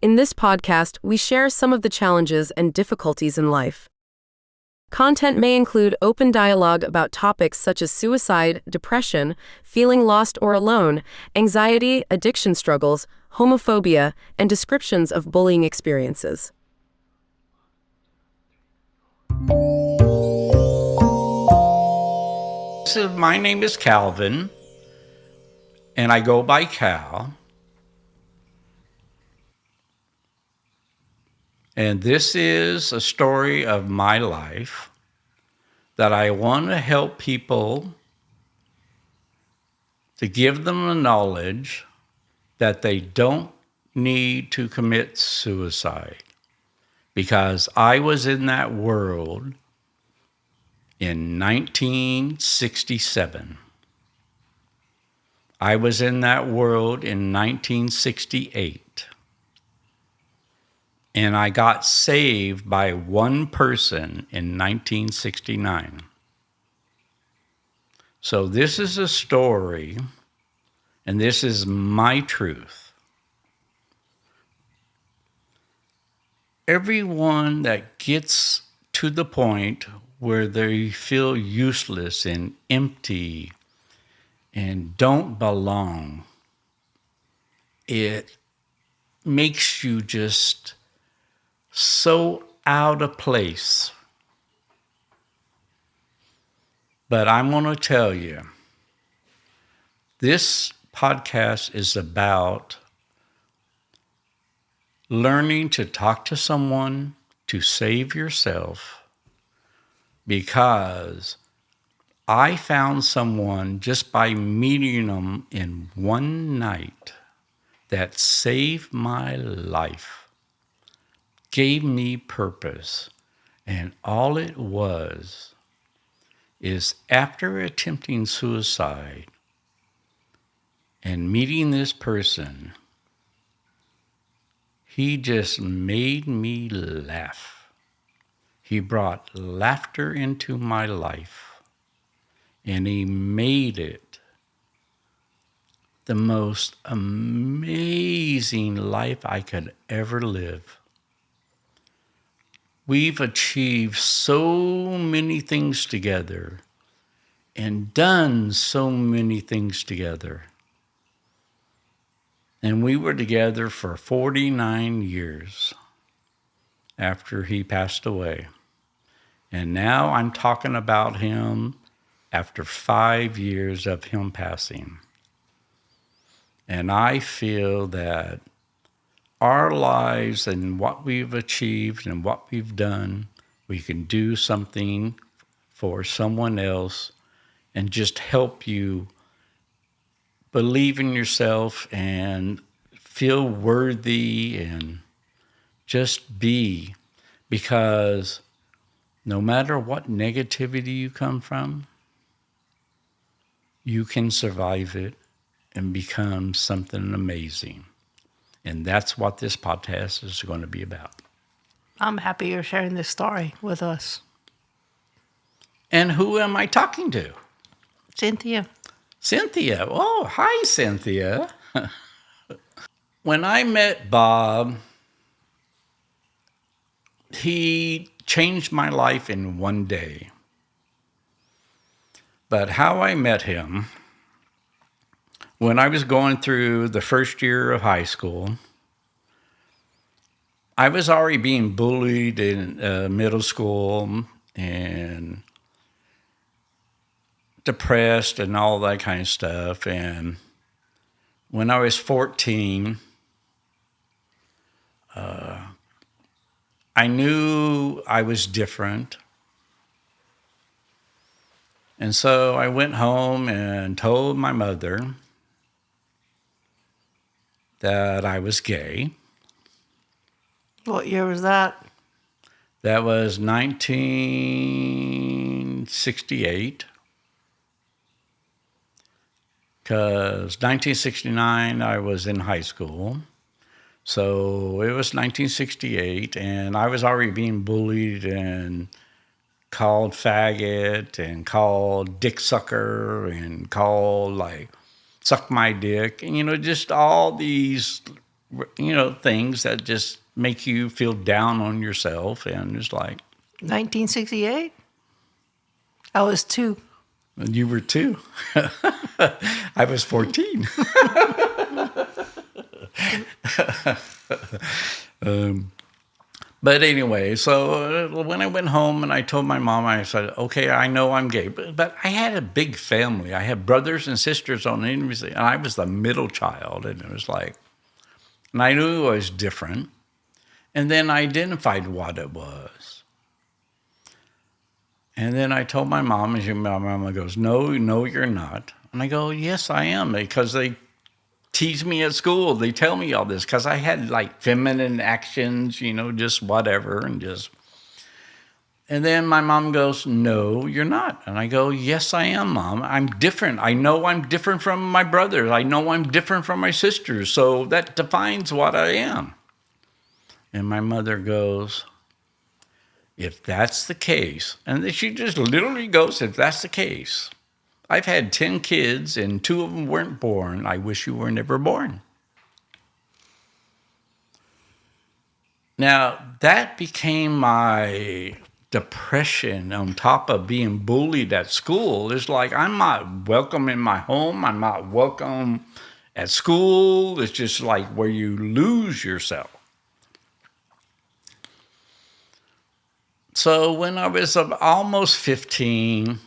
In this podcast, we share some of the challenges and difficulties in life. Content may include open dialogue about topics such as suicide, depression, feeling lost or alone, anxiety, addiction struggles, homophobia, and descriptions of bullying experiences. So my name is Calvin, and I go by Cal. And this is a story of my life that I want to help people to give them the knowledge that they don't need to commit suicide. Because I was in that world in 1967. I was in that world in 1968. And I got saved by one person in 1969. So this is a story, and this is my truth. Everyone that gets to the point where they feel useless and empty and don't belong, it makes you just so out of place. But I'm going to tell you, this podcast is about learning to talk to someone to save yourself, because I found someone just by meeting them in one night that saved my life, gave me purpose. And all it was is, after attempting suicide and meeting this person, he just made me laugh. He brought laughter into my life, and he made it the most amazing life I could ever live. We've achieved so many things together and done so many things together. And we were together for 49 years after he passed away. And now I'm talking about him after 5 years of him passing. And I feel that our lives and what we've achieved and what we've done, we can do something for someone else and just help you believe in yourself and feel worthy and just be. Because no matter what negativity you come from, you can survive it and become something amazing. And that's what this podcast is going to be about. I'm happy you're sharing this story with us. And who am I talking to? Cynthia. Cynthia. Oh, hi, Cynthia. When I met Bob, he changed my life in one day. But how I met him, when I was going through the first year of high school, I was already being bullied in middle school and depressed and all that kind of stuff. And when I was 14, I knew I was different. And so I went home and told my mother that I was gay. What year was that? That was 1968. Because 1969, I was in high school. So it was 1968, and I was already being bullied and called faggot and called dick sucker and called like suck my dick, and just all these things that just make you feel down on yourself. And it's like, 1968? I was 2. you were 2. I was 14. But anyway, so when I went home and I told my mom, I said, okay, I know I'm gay. But I had a big family. I had brothers and sisters on the university, and I was the middle child. And it was like, and I knew it was different. And then I identified what it was. And then I told my mom, and my mama goes, no, you're not. And I go, yes, I am, because they tease me at school. They tell me all this because I had like feminine actions, just whatever. And then my mom goes, no, you're not. And I go, yes, I am, Mom. I'm different. I know I'm different from my brothers. I know I'm different from my sisters. So that defines what I am. And my mother goes, if that's the case, and then she just literally goes, if that's the case, I've had 10 kids and 2 of them weren't born. I wish you were never born. Now, that became my depression on top of being bullied at school. It's like, I'm not welcome in my home. I'm not welcome at school. It's just like where you lose yourself. So when I was almost 15,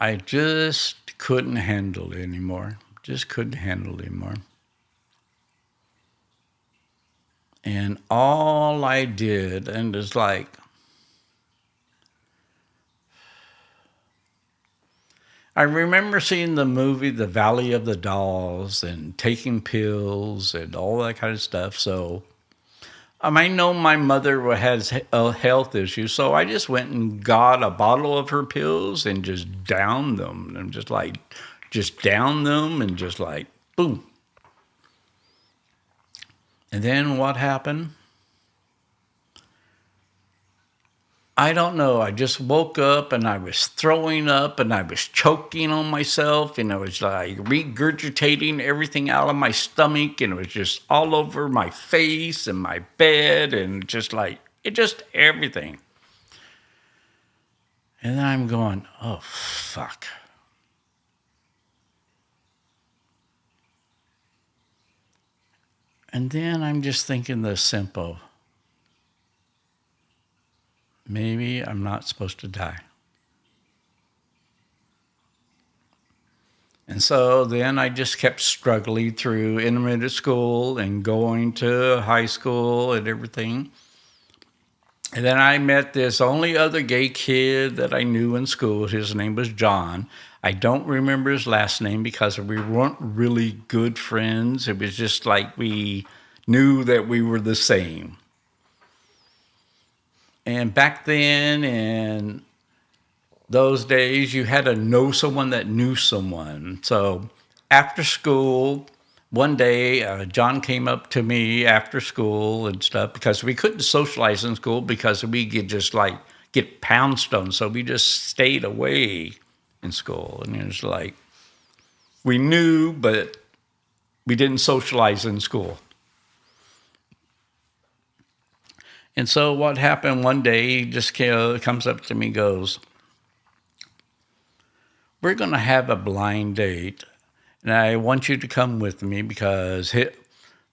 I just couldn't handle it anymore. And all I did, and it's like, I remember seeing the movie The Valley of the Dolls and taking pills and all that kind of stuff. So I know my mother has a health issue, so I just went and got a bottle of her pills and just downed them, and just downed them and just like, boom. And then what happened? I don't know. I just woke up and I was throwing up and I was choking on myself and I was like regurgitating everything out of my stomach, and it was just all over my face and my bed and just everything. And then I'm going, oh, fuck. And then I'm just thinking the simple, maybe I'm not supposed to die. And so then I just kept struggling through intermediate school and going to high school and everything. And then I met this only other gay kid that I knew in school. His name was John. I don't remember his last name because we weren't really good friends. It was just like we knew that we were the same. And back then, in those days, you had to know someone that knew someone. So after school, one day, John came up to me after school and stuff because we couldn't socialize in school because we could just get pounced on. So we just stayed away in school. And it was like, we knew, but we didn't socialize in school. And so what happened one day, he just comes up to me and goes, we're going to have a blind date, and I want you to come with me because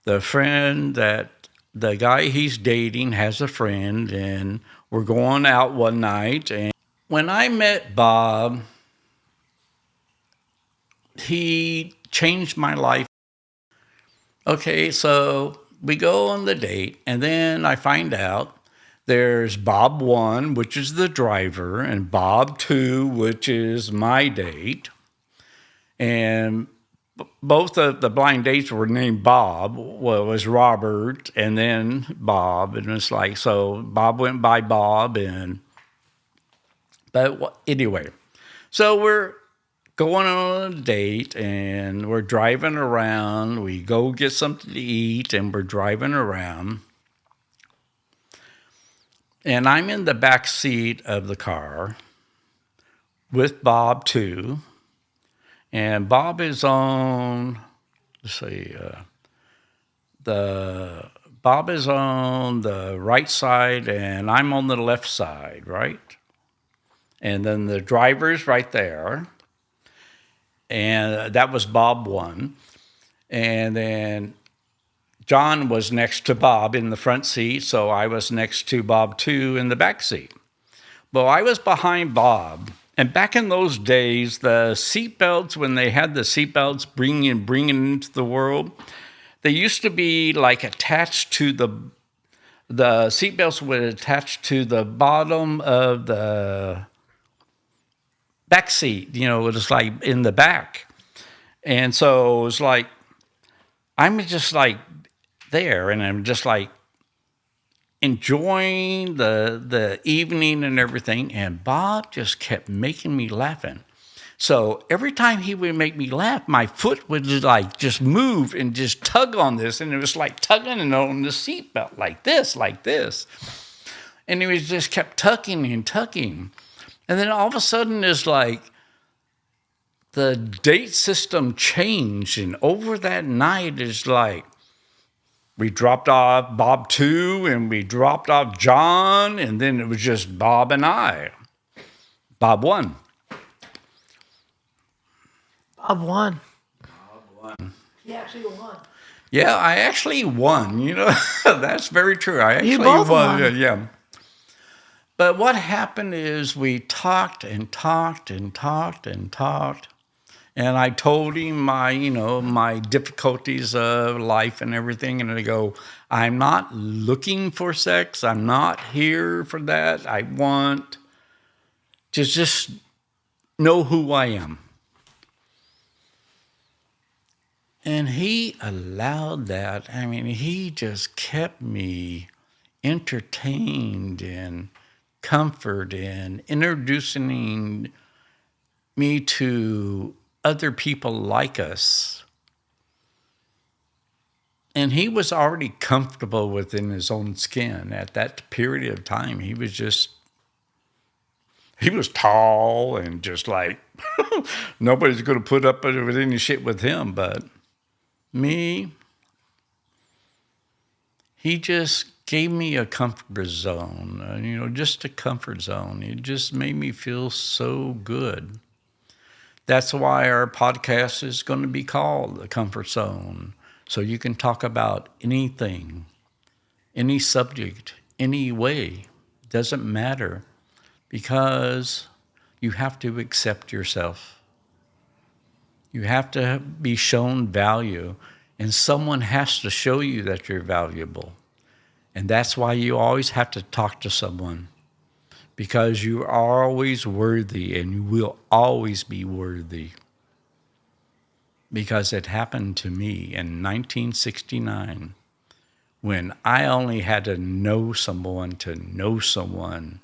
the guy he's dating has a friend, and we're going out one night. And when I met Bob, he changed my life. Okay, so we go on the date, and then I find out there's Bob 1, which is the driver, and Bob 2, which is my date. And both of the blind dates were named Bob. Well, it was Robert and then Bob. And it's like, so Bob went by Bob. But anyway, so we're going on a date and we're driving around. We go get something to eat and we're driving around. And I'm in the back seat of the car with Bob too. And Bob is on let's see, the Bob is on the right side and I'm on the left side, right? And then the driver's right there. And that was Bob 1. And then John was next to Bob in the front seat, so I was next to Bob 2 in the back seat. Well, I was behind Bob. And back in those days, the seatbelts, when they had the seatbelts bringing into the world, they used to be like attached to the seatbelts would attach to the bottom of the back seat. You know, it was like in the back. And so it was like, I'm just like there, and I'm just like enjoying the evening and everything. And Bob just kept making me laughing. So every time he would make me laugh, my foot would just move and just tug on this. And it was like tugging on the seatbelt like this. And he was just kept tugging and tugging. And then all of a sudden it's like the date system changed. And over that night it's like we dropped off Bob 2 and we dropped off John. And then it was just Bob and I. Bob 1. Bob won. He actually won. Yeah, I actually won. You know, that's very true. I actually You both won. Yeah. But what happened is we talked and talked and talked and talked. And I told him my difficulties of life and everything. And I go, I'm not looking for sex. I'm not here for that. I want to just know who I am. And he allowed that. I mean, he just kept me entertained and comfort and introducing me to other people like us. And he was already comfortable within his own skin at that period of time. He was tall and just like, nobody's going to put up with any shit with him, but me, he just gave me a comfort zone, just a comfort zone. It just made me feel so good. That's why our podcast is going to be called The Comfort Zone. So you can talk about anything, any subject, any way. Doesn't matter, because you have to accept yourself. You have to be shown value, and someone has to show you that you're valuable. And that's why you always have to talk to someone, because you are always worthy and you will always be worthy. Because it happened to me in 1969 when I only had to know someone to know someone.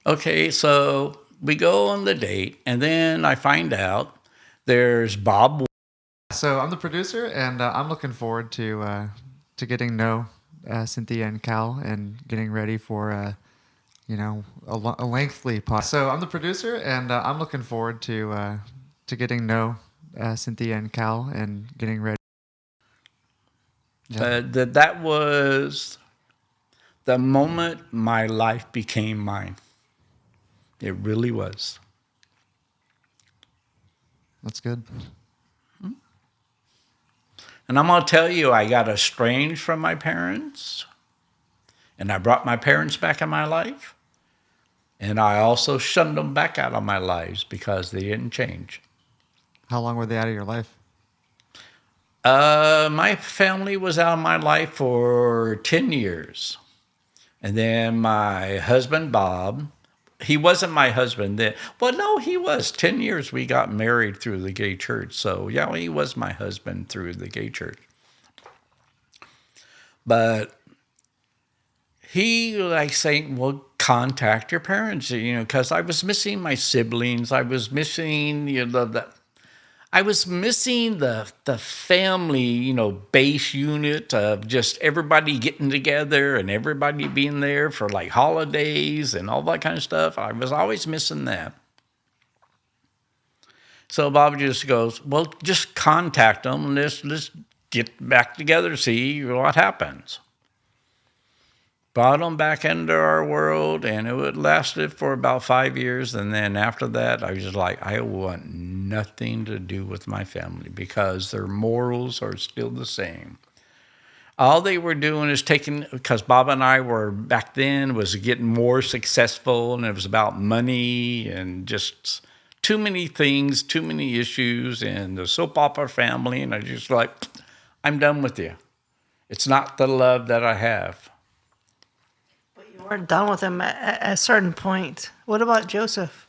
Okay, so we go on the date, and then I find out there's Bob. So I'm the producer, and I'm looking forward to getting to know Cynthia and Cal and getting ready for a lengthy podcast. So I'm the producer, and I'm looking forward to getting to know Cynthia and Cal and getting ready. Yeah. That was the moment my life became mine. It really was. That's good. And I'm going to tell you, I got estranged from my parents, and I brought my parents back in my life, and I also shunned them back out of my lives because they didn't change. How long were they out of your life? My family was out of my life for 10 years. And then my husband, Bob, he wasn't my husband then. Well, no, he was. 10 years we got married through the gay church. So, yeah, he was my husband through the gay church. But he saying, well, contact your parents, because I was missing my siblings. I was missing, I was missing the family, base unit of just everybody getting together and everybody being there for like holidays and all that kind of stuff. I was always missing that. So Bob just goes, well, just contact them and let's get back together, see what happens. Brought them back into our world, and it lasted for about 5 years. And then after that, I was just like, I want nothing to do with my family because their morals are still the same. All they were doing is taking, because Bob and I were back then, was getting more successful, and it was about money and just too many things, too many issues, and the soap opera family. And I just like, I'm done with you. It's not the love that I have. You weren't done with him at a certain point. What about Joseph?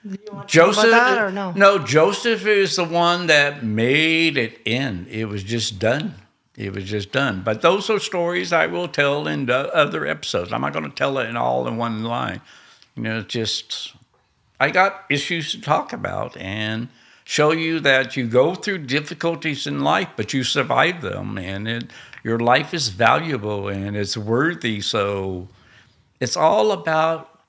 Do you want to talk about that or no? No, Joseph is the one that made it end. It was just done. It was just done. But those are stories I will tell in the other episodes. I'm not going to tell it all in one line. Just I got issues to talk about and show you that you go through difficulties in life, but you survive them, and your life is valuable and it's worthy. So it's all about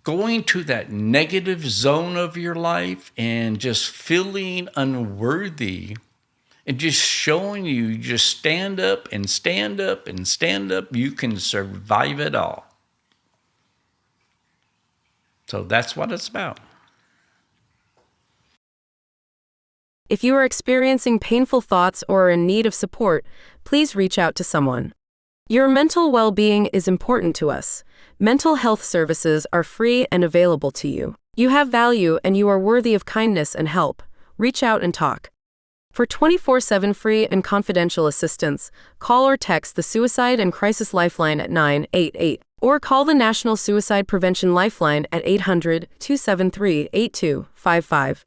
going to that negative zone of your life and just feeling unworthy and just showing you just stand up and stand up and stand up. You can survive it all. So that's what it's about. If you are experiencing painful thoughts or are in need of support, please reach out to someone. Your mental well-being is important to us. Mental health services are free and available to you. You have value and you are worthy of kindness and help. Reach out and talk. For 24/7 free and confidential assistance, call or text the Suicide and Crisis Lifeline at 988, or call the National Suicide Prevention Lifeline at 800-273-8255.